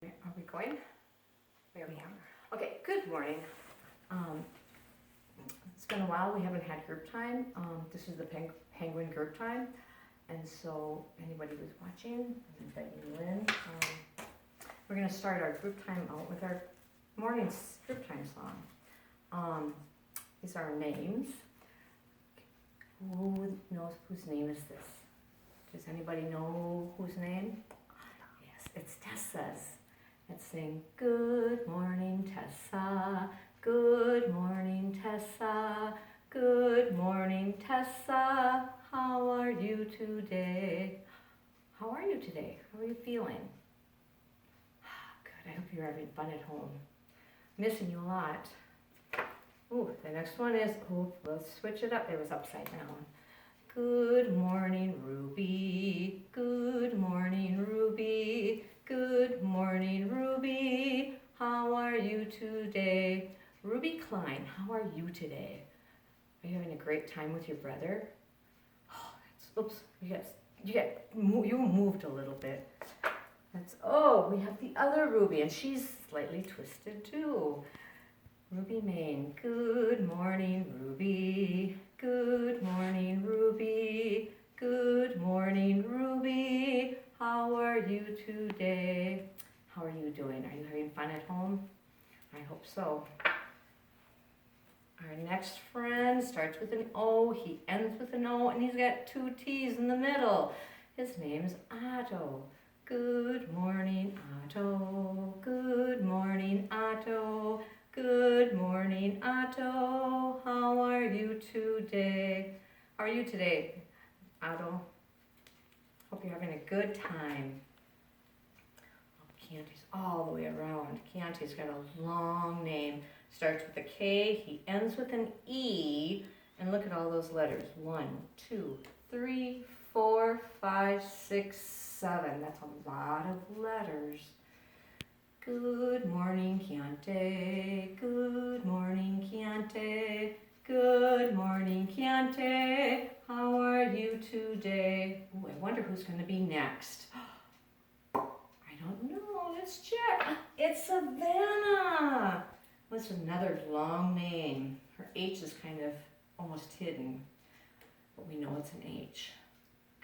Are we going? There we are. Okay, good morning. It's been a while. We haven't had group time. This is the Penguin group time. And so anybody who's watching, I'm inviting you in. We're going to start our group time out with our morning group time song. These are our names. Who knows whose name is this? Does anybody know whose name? Yes, it's Tessa's. Let's sing, good morning, Tessa. Good morning, Tessa. Good morning, Tessa. How are you today? How are you today? How are you feeling? Good, I hope you're having fun at home. Missing you a lot. Ooh, the next one is, let's switch it up. It was upside down. Good morning, Ruby. Good morning, Ruby. Good morning, Ruby. How are you today? Ruby Klein, how are you today? Are you having a great time with your brother? Oh, oops, you moved a little bit. We have the other Ruby, and she's slightly twisted too. Ruby Main, good morning, Ruby. Good morning, Ruby. Good morning, Ruby. How are you today? How are you doing? Are you having fun at home? I hope so. Our next friend starts with an O, he ends with an O, and he's got two T's in the middle. His name's Otto. Good morning, Otto. Good morning, Otto. Good morning, Otto. How are you today? How are you today, Otto? Hope you're having a good time. Oh, Chianti's all the way around. Chianti's got a long name. Starts with a K, he ends with an E, and look at all those letters. 1, 2, 3, 4, 5, 6, 7. That's a lot of letters. Good morning, Chianti. Good morning, Chianti. Good morning, Chianti. How are you today? Ooh, I wonder who's going to be next. I don't know. Let's check. It's Savannah. What's another long name? Her H is kind of almost hidden, but we know it's an H.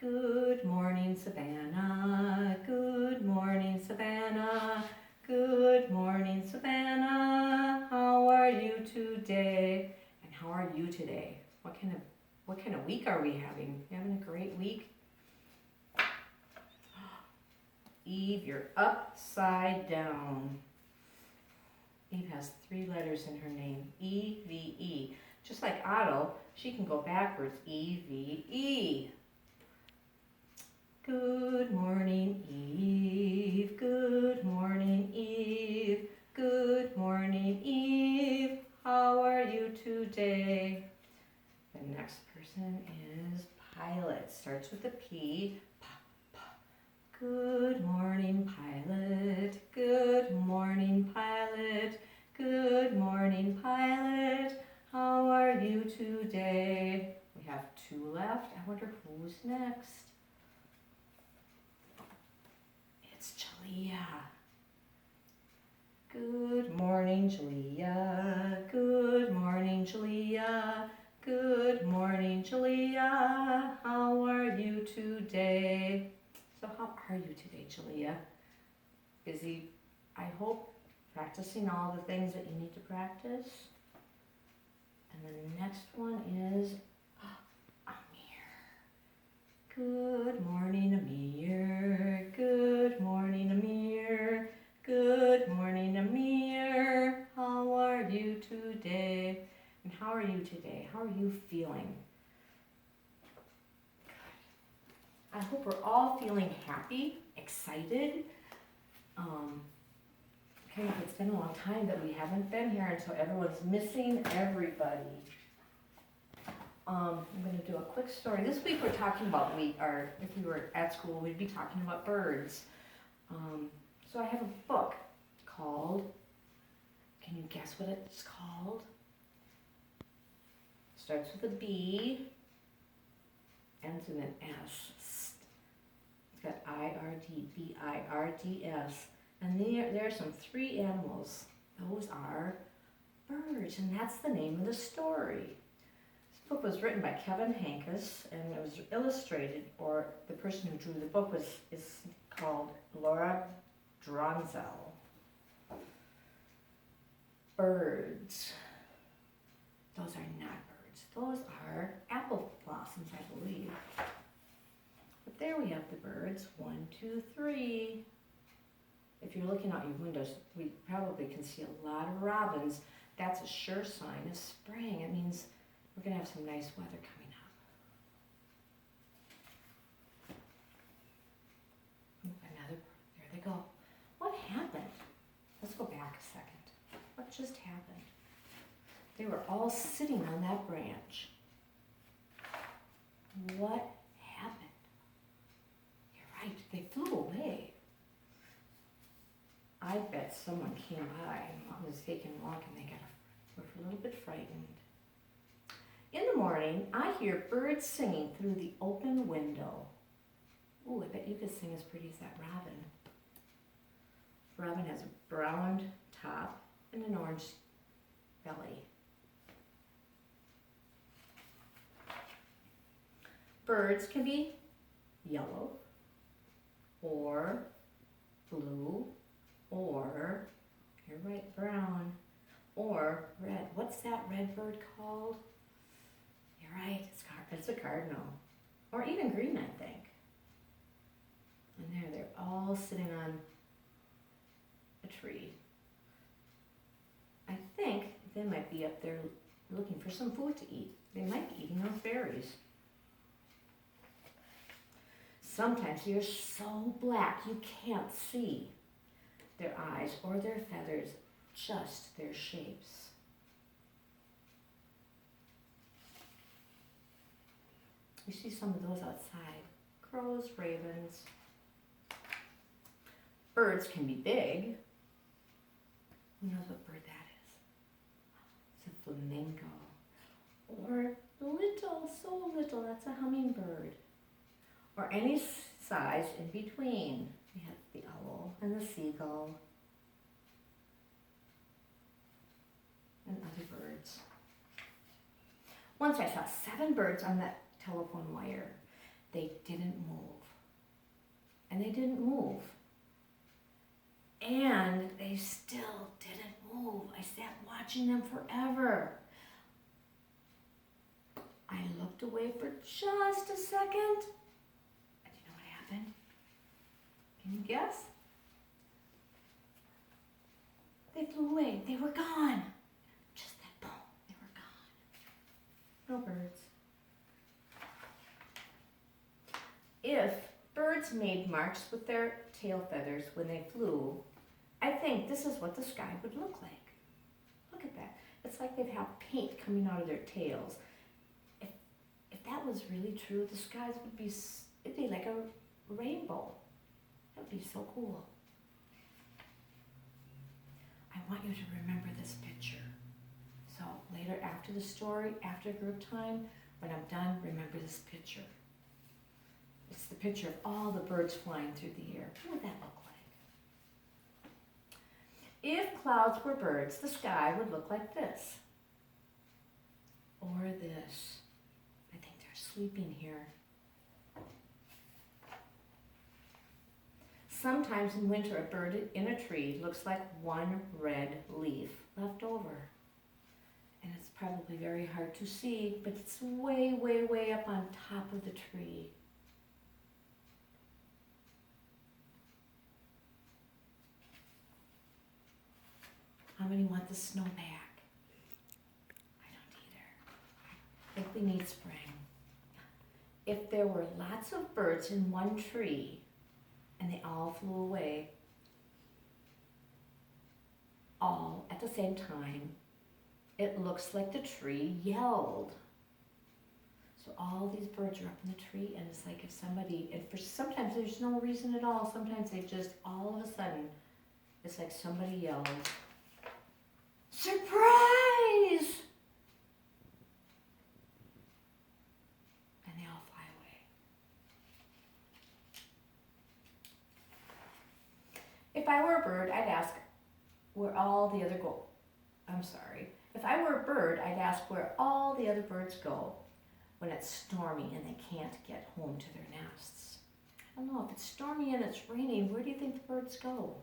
Good morning, Savannah. Good morning, Savannah. Good morning, Savannah. How are you today? And how are you today? What kind of week are we having? You having a great week? Eve, you're upside down. Eve has 3 letters in her name. E-V-E. Just like Otto, she can go backwards. E-V-E. Good morning, Eve. Good morning, Eve. Good morning, Eve. How are you today? The next person is Pilot. Starts with a P. Good morning, Pilot. Good morning, Pilot. Good morning, Pilot. How are you today? We have 2 left. I wonder who's next. It's Jalea. Good morning, Jalea. Good morning, Jalea. Good morning, Jalea. How are you today? So how are you today, Jalea? Busy, I hope, practicing all the things that you need to practice. And the next one is Amir. Good morning, Amir. Good morning, Amir. Good morning, Amir. How are you today? And how are you today? How are you feeling? I hope we're all feeling happy, excited. It's been a long time that we haven't been here, and so everyone's missing everybody. I'm going to do a quick story. This week we're talking about if we were at school, we'd be talking about birds. So I have a book called, can you guess what it's called? Starts with a B, ends in an S. It's got I-R-D, B-I-R-D-S. And there are some three animals. Those are birds, and that's the name of the story. This book was written by Kevin Hankus, and it was illustrated, or the person who drew the book is called Laura Dronzel. Birds. Those are not birds. Those are apple blossoms, I believe. But there we have the birds. 1, 2, 3. If you're looking out your windows, we probably can see a lot of robins. That's a sure sign of spring. It means we're going to have some nice weather coming up. Ooh, another bird. There they go. What happened? Let's go back a second. What just happened? They were all sitting on that branch. What happened? You're right, they flew away. I bet someone came by and was taking a walk and they were a little bit frightened. In the morning, I hear birds singing through the open window. Ooh, I bet you could sing as pretty as that robin. Robin has a brown top and an orange belly. Birds can be yellow or blue or, you're right, brown or red. What's that red bird called? You're right, it's a cardinal. Or even green, I think. And they're all sitting on a tree. I think they might be up there looking for some food to eat. They might be eating those berries. Sometimes they're so black you can't see their eyes or their feathers, just their shapes. You see some of those outside. Crows, ravens. Birds can be big. Who knows what bird that is? It's a flamingo. Or little, so little, that's a hummingbird. Or any size in between. We have the owl and the seagull and other birds. Once I saw 7 birds on that telephone wire. They didn't move. And they didn't move. And they still didn't move. I sat watching them forever. I looked away for just a second. And you know what happened? Can you guess? They flew away. They were gone. Just that boom. They were gone. No birds. If birds made marks with their tail feathers when they flew, I think this is what the sky would look like. Look at that. It's like they'd have paint coming out of their tails. If that was really true, the skies would be, it'd be like a rainbow. That would be so cool. I want you to remember this picture. So later after the story, after group time, when I'm done, remember this picture. It's the picture of all the birds flying through the air. What would that look like? If clouds were birds, the sky would look like this. Or this. I think they're sleeping here. Sometimes in winter, a bird in a tree looks like one red leaf left over. And it's probably very hard to see, but it's way, way, way up on top of the tree. How many want the snow back? I don't either. I think we need spring. If there were lots of birds in one tree and they all flew away, all at the same time, it looks like the tree yelled. So all these birds are up in the tree, and it's like if somebody, and for sometimes there's no reason at all, sometimes they just, all of a sudden, it's like somebody yelled, "Surprise!" And they all fly away. If I were a bird, all the other I'm sorry. If I were a bird, I'd ask where all the other birds go when it's stormy and they can't get home to their nests. I don't know, if it's stormy and it's raining, where do you think the birds go?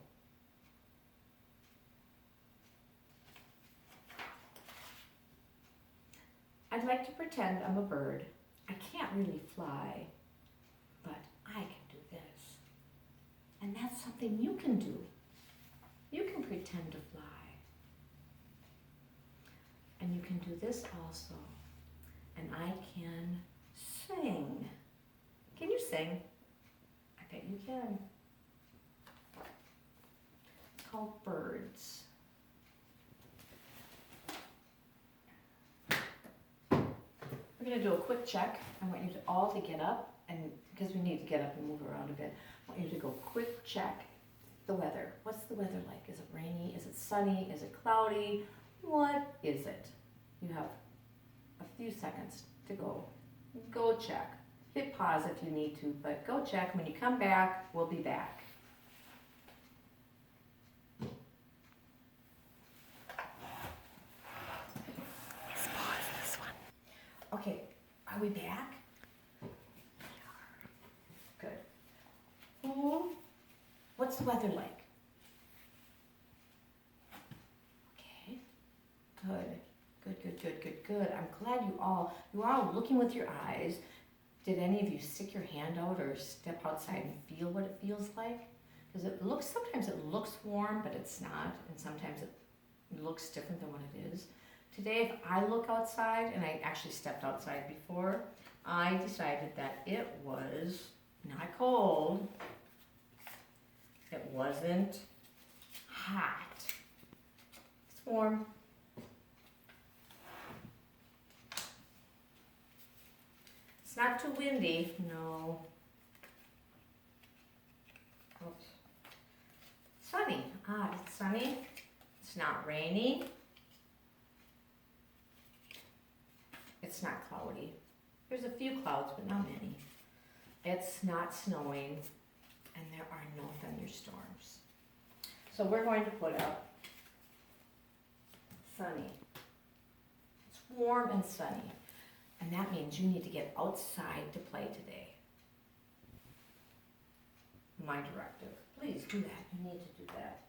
I'd like to pretend I'm a bird. I can't really fly, but I can do this. And that's something you can do. You can pretend to fly. And you can do this also. And I can sing. Can you sing? I bet you can. It's called birds. We're going to do a quick check. I want you to all to get up, and because we need to get up and move around a bit, I want you to go quick check the weather. What's the weather like? Is it rainy? Is it sunny? Is it cloudy? What is it? You have a few seconds to go. Go check. Hit pause if you need to, but go check. When you come back, we'll be back. Let's pause this one. Okay, are we back? We are. Good. What's the weather like? Okay, good. Good. I'm glad you are all looking with your eyes. Did any of you stick your hand out or step outside and feel what it feels like? Because sometimes it looks warm, but it's not, and sometimes it looks different than what it is. Today, if I look outside, and I actually stepped outside before, I decided that it was not cold. It wasn't hot. It's warm. It's not too windy, no. Oops. Sunny. It's sunny. It's not rainy. It's not cloudy. There's a few clouds, but not many. It's not snowing, and there are no thunderstorms. So we're going to put up sunny. It's warm and sunny. And that means you need to get outside to play today. My directive. Please do that. You need to do that.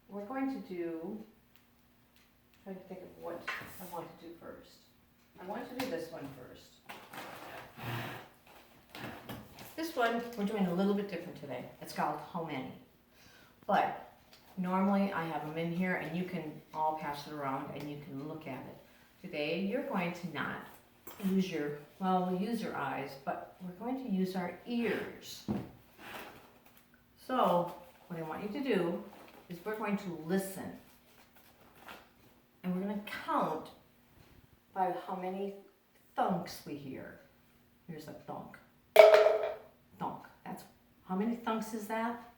We're going to do, trying to think of what I want to do first. I want to do this one first. This one, we're doing a little bit different today. It's called How Many? But normally I have them in here and you can all pass it around and you can look at it. Today, you're going to not use we'll use your eyes, but we're going to use our ears. So, what I want you to do is we're going to listen. And we're going to count by how many thunks we hear. Here's a thunk. Thunk. How many thunks is that?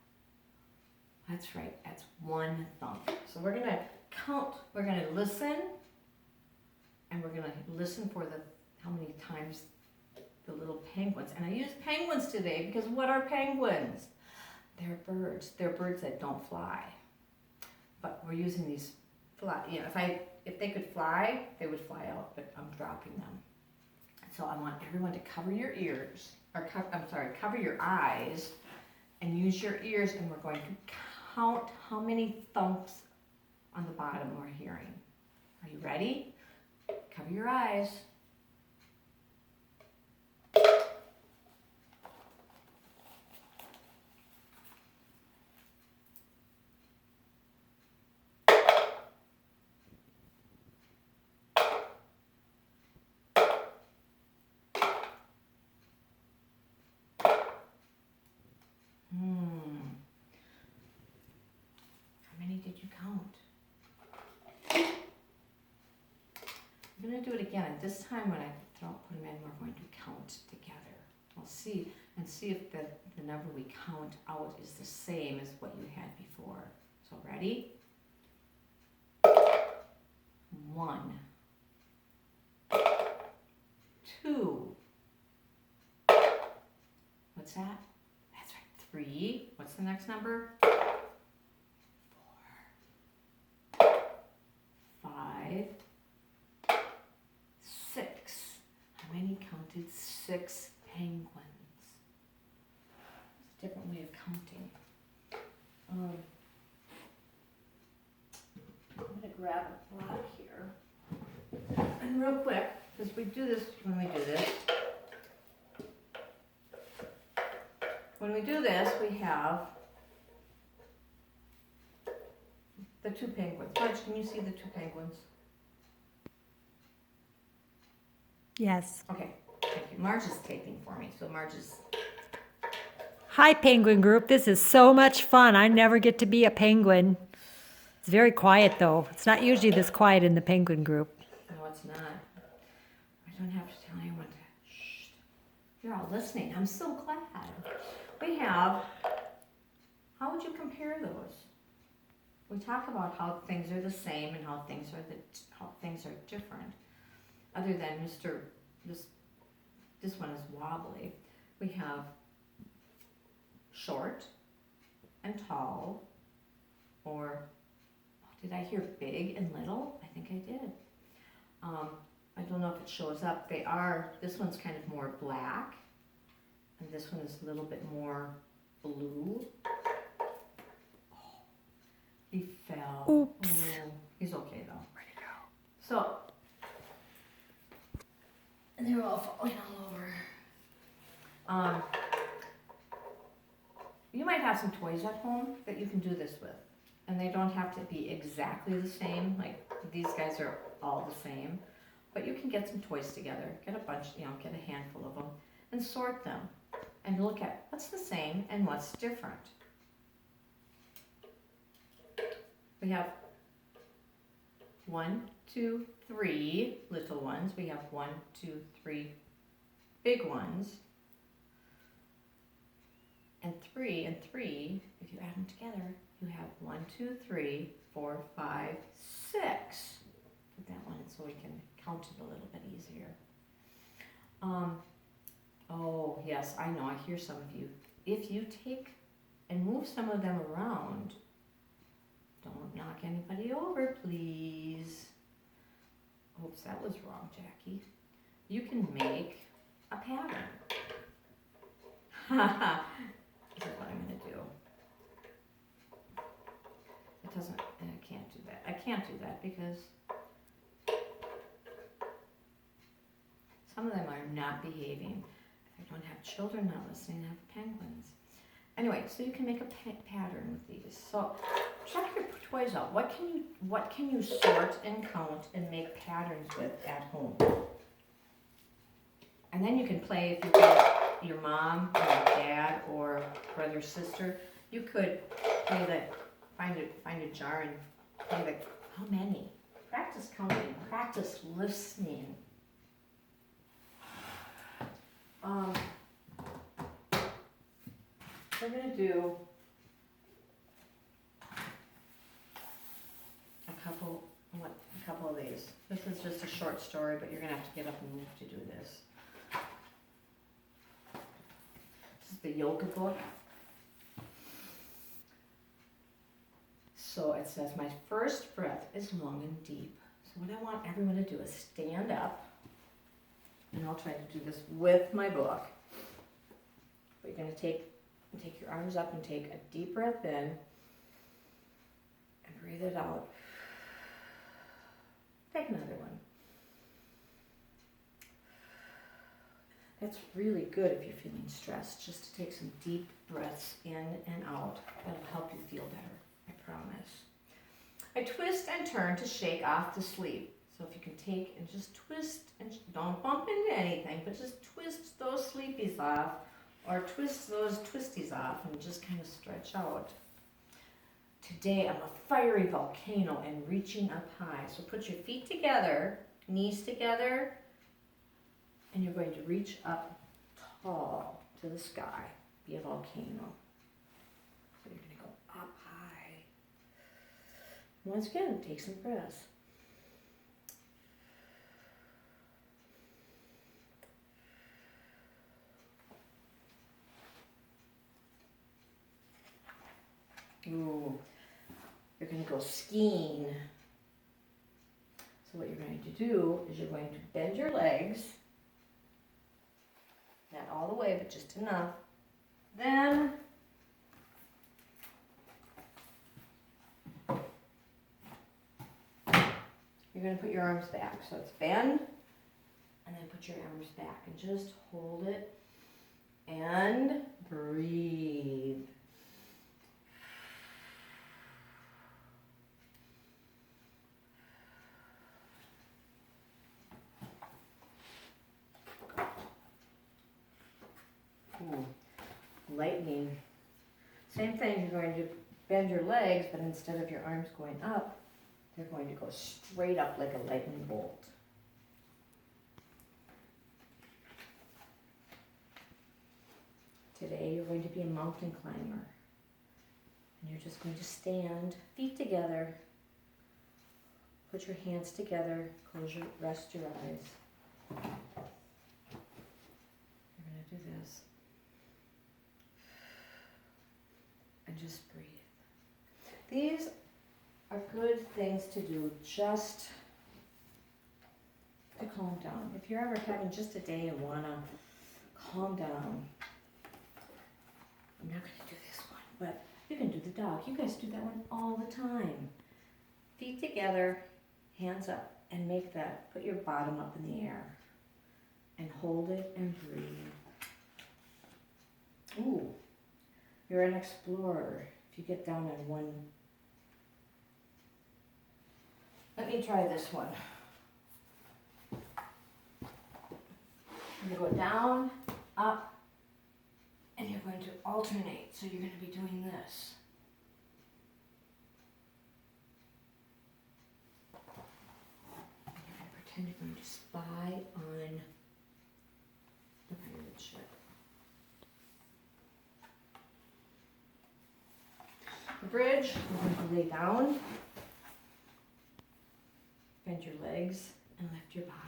That's right, that's one thunk. So we're going to count, we're going to listen. And we're going to listen for how many times the little penguins. And I use penguins today because what are penguins? They're birds. They're birds that don't fly. But we're using these if they could fly, they would fly out, but I'm dropping them. So I want everyone to cover your ears, cover your eyes and use your ears, and we're going to count how many thumps on the bottom we're hearing. Are you ready? Cover your eyes. How many did you count? I'm going to do it again, and this time when I put them in, we're going to count together. We'll see if the number we count out is the same as what you had before. So ready? 1, 2. What's that? That's right, 3. What's the next number? 5, 6. How many counted 6 penguins? It's a different way of counting. I'm going to grab a block here. And real quick, because we do this when we do this. When we do this, we have the 2 penguins. Marge, can you see the 2 penguins? Yes. Okay, thank you. Marge is taping for me, so Marge is... Hi, Penguin Group. This is so much fun. I never get to be a penguin. It's very quiet, though. It's not usually this quiet in the Penguin Group. No, it's not. I don't have to tell anyone to... Shh. You're all listening. I'm so glad. We have... How would you compare those? We talk about how things are the same and how things are different. Other than this one is wobbly. We have short and tall, or did I hear big and little? I think I did. I don't know if it shows up. This one's kind of more black, and this one is a little bit more blue. He fell. Oops. Oh, he's okay though. Where'd he go? So, and they were all falling all over. You might have some toys at home that you can do this with. And they don't have to be exactly the same. Like these guys are all the same. But you can get some toys together. Get a bunch, get a handful of them. And sort them. And look at what's the same and what's different. We have 1, 2, 3 little ones. We have 1, 2, 3 big ones. And 3 and 3, if you add them together, you have 1, 2, 3, 4, 5, 6. Put that one in so we can count it a little bit easier. Oh, yes, I know, I hear some of you. If you take and move some of them around, don't knock anybody over, please. Oops, that was wrong, Jackie. You can make a pattern. Haha. This is what I'm going to do. I can't do that. I can't do that because some of them are not behaving. I don't have children not listening, I have penguins. Anyway, so you can make a pattern with these. So check your toys out. What can you sort and count and make patterns with at home? And then you can play if you've got your mom or your dad or brother, sister. You could play find a jar and play how many? Practice counting, practice listening. We're going to do a couple of these. This is just a short story, but you're going to have to get up and move to do this. This is the yoga book. So it says, my first breath is long and deep. So what I want everyone to do is stand up, and I'll try to do this with my book. But you're going to take your arms up and take a deep breath in and breathe it out. Take another one. That's really good if you're feeling stressed, just to take some deep breaths in and out. That'll help you feel better, I promise. I twist and turn to shake off the sleep. So if you can take and just twist, and don't bump into anything, but just twist those sleepies off, or twist those twisties off and just kind of stretch out. Today I'm a fiery volcano and reaching up high. So put your feet together, knees together, and you're going to reach up tall to the sky. Be a volcano. So you're going to go up high. Once again, take some breaths. Ooh, you're going to go skiing. So what you're going to do is you're going to bend your legs, not all the way, but just enough. Then you're going to put your arms back. So it's bend, and then put your arms back, and just hold it, and breathe. Ooh, lightning. Same thing, you're going to bend your legs, but instead of your arms going up, they're going to go straight up like a lightning bolt. Today you're going to be a mountain climber. And you're just going to stand, feet together, put your hands together, rest your eyes. You're going to do this. And just breathe. These are good things to do just to calm down. If you're ever having just a day and want to calm down, I'm not going to do this one, but you can do the dog. You guys do that one all the time. Feet together, hands up, and make that, put your bottom up in the air. And hold it and breathe. Ooh, you're an explorer. If you get down on one. Let me try this one. You go down, up, and you're going to alternate. So you're going to be doing this. And you're going to pretend you're going to spy on the pirate ship. The bridge, you're going to lay down, bend your legs, and lift your bottom.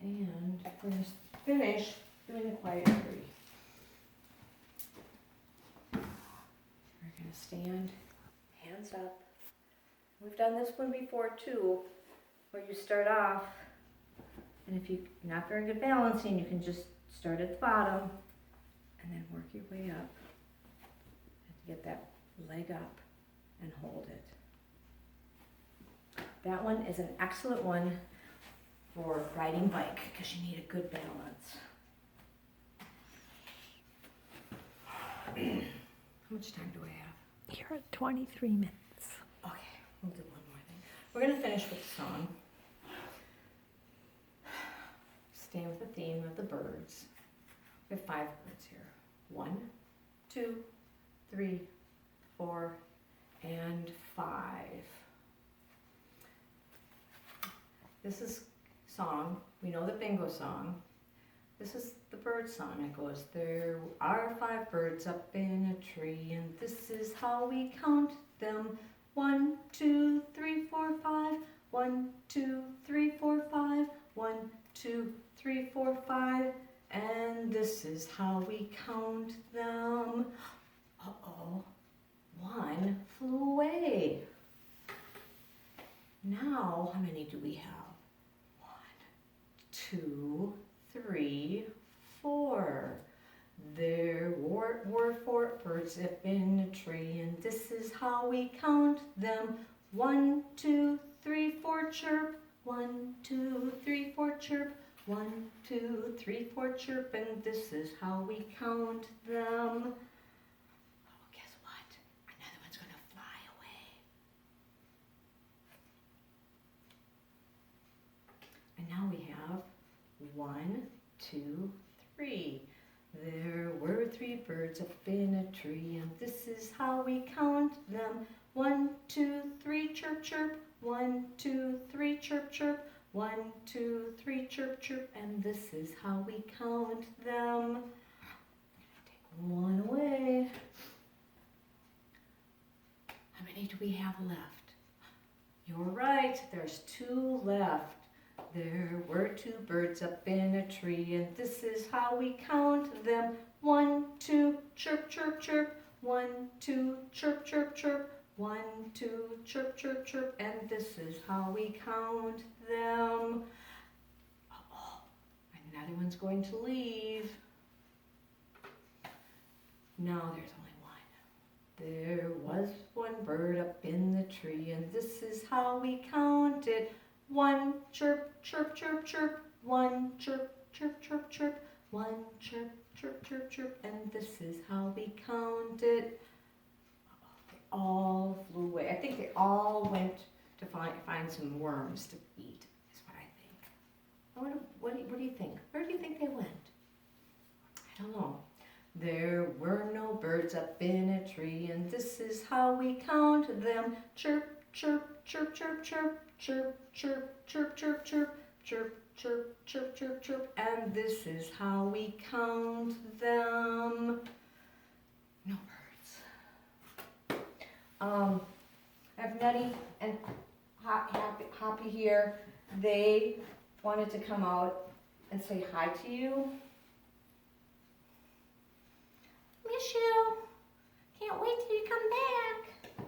And we're going to finish doing the quiet three. We're going to stand, hands up. We've done this one before too, where you start off, and if you're not very good balancing, you can just start at the bottom and then work your way up. And get that leg up and hold it. That one is an excellent one for riding bike because you need a good balance. How much time do I have? You're at 23 minutes. Okay, we'll do one more thing. We're going to finish with the song. Staying with the theme of the birds. We have 5 birds here. 1, 2, 3, 4, and 5. This is song. We know the bingo song. This is the bird song. It goes, there are 5 birds up in a tree, and this is how we count them. 1, 2, 3, 4, 5. 1, 2, 3, 4, 5. 1, 2, 3, 4, 5. And this is how we count them. Uh-oh. 1 flew away. Now, how many do we have? 1, 2, 3, 4. There were 4 birds up in a tree, and this is how we count them. 1, 2, 3, 4, chirp. 1, 2, 3, 4, chirp. 1, 2, 3, 4, chirp, and this is how we count them. Oh, guess what? Another one's going to fly away. And now we have 1, 2, 3. There were 3 birds up in a tree, and this is how we count them. 1, 2, 3, chirp, chirp. 1, 2, 3, chirp, chirp. 1, 2, 3, chirp, chirp, and this is how we count them. Take 1 away. How many do we have left? You're right, there's 2 left. There were 2 birds up in a tree, and this is how we count them. 1, 2, chirp, chirp, chirp. 1, 2, chirp, chirp, chirp. 1, 2, chirp, chirp, chirp. And this is how we count them. Oh, another one's going to leave. No, there's only one. There was one bird up in the tree, and this is how we count it. 1, chirp, chirp, chirp, chirp. 1, chirp, chirp, chirp, chirp. 1, chirp, chirp, chirp, chirp. And this is how we count it. They all flew away. I think they all went to find some worms to eat, is what I think. What do you think? Where do you think they went? I don't know. There were no birds up in a tree, and this is how we count them. Chirp, chirp, chirp, chirp, chirp, chirp, chirp, chirp, chirp, chirp, chirp, chirp, chirp, chirp, chirp, and this is how we count them. No birds. I have Nutty and Hoppy here. They wanted to come out and say hi to you. Miss you. Can't wait till you come back.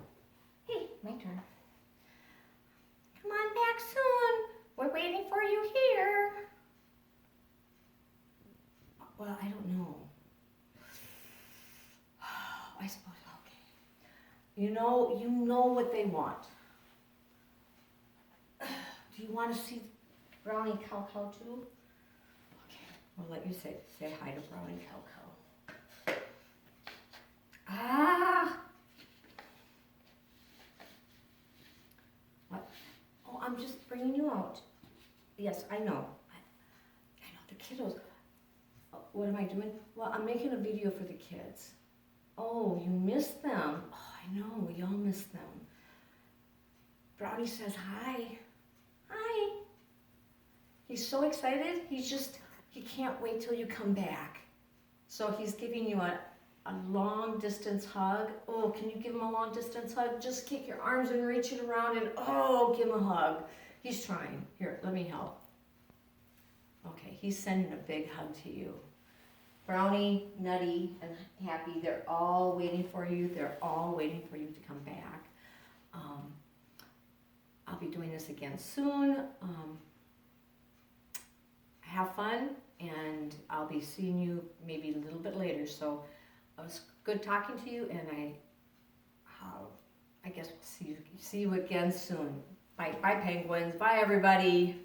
Hey, my turn. Come on back soon. We're waiting for you here. Well, I don't know. I suppose, okay. You know what they want. Do you want to see Brownie Cow Cow too? Okay, we'll let you say hi to Brownie Cow Cow. Ah! What? Oh, I'm just bringing you out. Yes, I know. I know, the kiddos. What am I doing? Well, I'm making a video for the kids. Oh, you missed them. Oh, I know, we all miss them. Brownie says hi. Hi. He's so excited, he can't wait till you come back. So he's giving you a long distance hug. Oh, can you give him a long distance hug? Just kick your arms and reach it around and give him a hug. He's trying. Here, let me help. Okay, he's sending a big hug to you. Brownie, Nutty, and Happy, they're all waiting for you. They're all waiting for you to come back. I'll be doing this again soon. Have fun, and I'll be seeing you maybe a little bit later. So it was good talking to you, and I guess we'll see you again soon. Bye, penguins. Bye, everybody.